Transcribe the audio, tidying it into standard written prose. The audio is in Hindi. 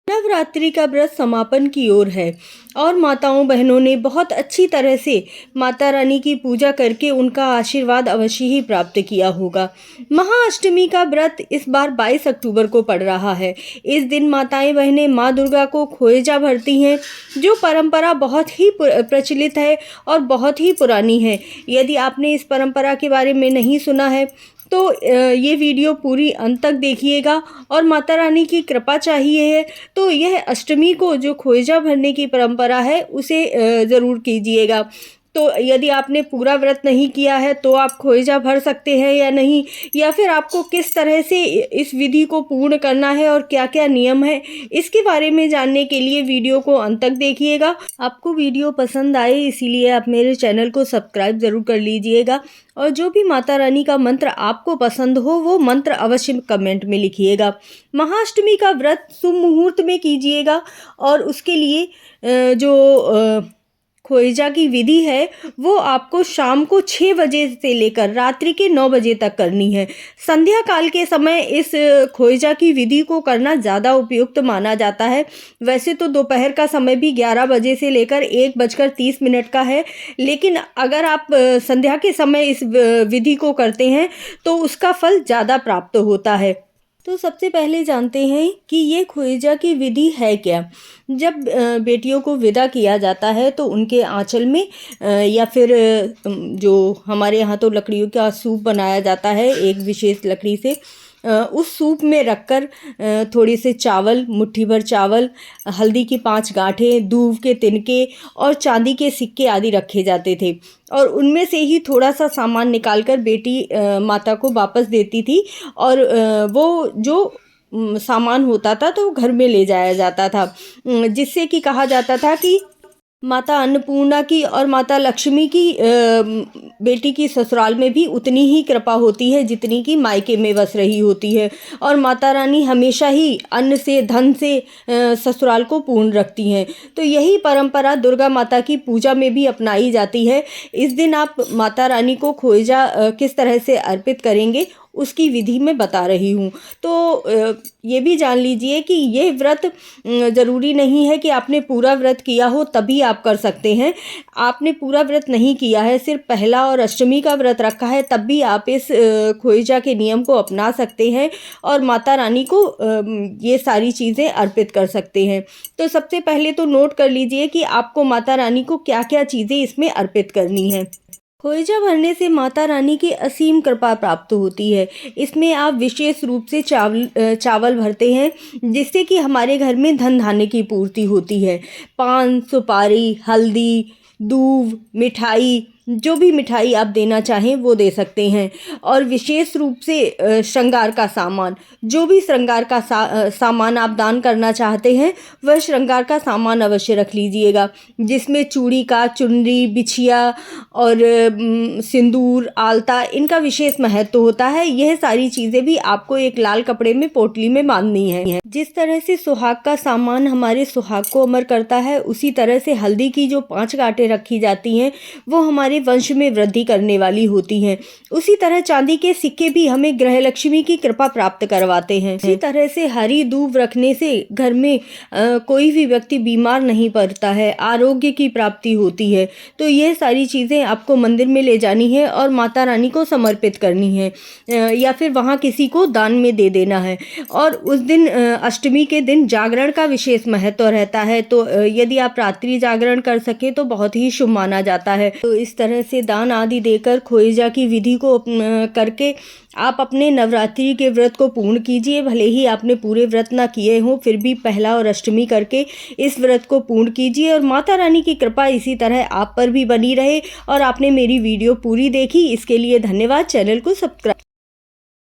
नवरात्रि का व्रत समापन की ओर है और माताओं बहनों ने बहुत अच्छी तरह से माता रानी की पूजा करके उनका आशीर्वाद अवश्य ही प्राप्त किया होगा। महाअष्टमी का व्रत इस बार 22 अक्टूबर को पड़ रहा है। इस दिन माताएं बहनें माँ दुर्गा को खोएजा भरती हैं, जो परंपरा बहुत ही प्रचलित है और बहुत ही पुरानी है। यदि आपने इस परंपरा के बारे में नहीं सुना है तो ये वीडियो पूरी अंत तक देखिएगा और माता रानी की कृपा चाहिए है तो यह अष्टमी को जो खोएजा भरने की परंपरा है उसे ज़रूर कीजिएगा। तो यदि आपने पूरा व्रत नहीं किया है तो आप खोएजा भर सकते हैं या नहीं, या फिर आपको किस तरह से इस विधि को पूर्ण करना है और क्या क्या नियम है, इसके बारे में जानने के लिए वीडियो को अंत तक देखिएगा। आपको वीडियो पसंद आए इसीलिए आप मेरे चैनल को सब्सक्राइब ज़रूर कर लीजिएगा और जो भी माता रानी का मंत्र आपको पसंद हो वो मंत्र अवश्य कमेंट में लिखिएगा। महाअष्टमी का व्रत शुभ मुहूर्त में कीजिएगा और उसके लिए जो खोएजा की विधि है वो आपको शाम को 6 बजे से लेकर रात्रि के 9 बजे तक करनी है। संध्या काल के समय इस खोएजा की विधि को करना ज़्यादा उपयुक्त माना जाता है। वैसे तो दोपहर का समय भी 11 बजे से लेकर 1:30 का है, लेकिन अगर आप संध्या के समय इस विधि को करते हैं तो उसका फल ज़्यादा प्राप्त होता है। तो सबसे पहले जानते हैं कि ये खोएजा की विधि है क्या। जब बेटियों को विदा किया जाता है तो उनके आंचल में या फिर जो हमारे यहाँ तो लकड़ियों का सूप बनाया जाता है एक विशेष लकड़ी से, उस सूप में रखकर थोड़े से चावल, मुट्ठी भर चावल, हल्दी की 5 गांठें, दूब के तिनके और चांदी के सिक्के आदि रखे जाते थे और उनमें से ही थोड़ा सा सामान निकालकर बेटी माता को वापस देती थी और वो जो सामान होता था तो घर में ले जाया जाता था, जिससे कि कहा जाता था कि माता अन्नपूर्णा की और माता लक्ष्मी की बेटी की ससुराल में भी उतनी ही कृपा होती है जितनी कि मायके में बस रही होती है और माता रानी हमेशा ही अन्न से, धन से ससुराल को पूर्ण रखती हैं। तो यही परंपरा दुर्गा माता की पूजा में भी अपनाई जाती है। इस दिन आप माता रानी को खोएजा किस तरह से अर्पित करेंगे उसकी विधि में बता रही हूँ। तो ये भी जान लीजिए कि ये व्रत ज़रूरी नहीं है कि आपने पूरा व्रत किया हो तभी आप कर सकते हैं। आपने पूरा व्रत नहीं किया है, सिर्फ पहला और अष्टमी का व्रत रखा है, तब भी आप इस खोएजा के नियम को अपना सकते हैं और माता रानी को ये सारी चीज़ें अर्पित कर सकते हैं। तो सबसे पहले तो नोट कर लीजिए कि आपको माता रानी को क्या क्या चीज़ें इसमें अर्पित करनी है। खोएजा भरने से माता रानी की असीम कृपा प्राप्त होती है। इसमें आप विशेष रूप से चावल भरते हैं जिससे कि हमारे घर में धन धान्य की पूर्ति होती है। पान, सुपारी, हल्दी, दूब, मिठाई, जो भी मिठाई आप देना चाहें वो दे सकते हैं और विशेष रूप से श्रृंगार का सामान, जो भी श्रृंगार का सामान आप दान करना चाहते हैं वह श्रृंगार का सामान अवश्य रख लीजिएगा, जिसमें चूड़ी का, चुनरी, बिछिया और सिंदूर, आलता, इनका विशेष महत्व होता है। यह सारी चीज़ें भी आपको एक लाल कपड़े में पोटली में बांधनी है। जिस तरह से सुहाग का सामान हमारे सुहाग को अमर करता है, उसी तरह से हल्दी की जो 5 गांठें रखी जाती हैं वो हमारे वंश में वृद्धि करने वाली होती हैं। उसी तरह चांदी के सिक्के भी हमें ग्रह लक्ष्मी की कृपा प्राप्त करवाते हैं। इसी तरह से हरी दूब रखने से घर में कोई भी व्यक्ति बीमार नहीं पड़ता है, आरोग्य की प्राप्ति होती है। तो यह सारी चीज़ें आपको मंदिर में ले जानी है और माता रानी को समर्पित करनी है या फिर वहाँ किसी को दान में दे देना है। और उस दिन अष्टमी के दिन जागरण का विशेष महत्व रहता है, तो यदि आप रात्रि जागरण कर सकें तो बहुत ही शुभ माना जाता है। तो इस तरह से दान आदि देकर खोएजा की विधि को करके आप अपने नवरात्रि के व्रत को पूर्ण कीजिए। भले ही आपने पूरे व्रत ना किए हों, फिर भी पहला और अष्टमी करके इस व्रत को पूर्ण कीजिए और माता रानी की कृपा इसी तरह आप पर भी बनी रहे। और आपने मेरी वीडियो पूरी देखी, इसके लिए धन्यवाद। चैनल को सब्सक्राइब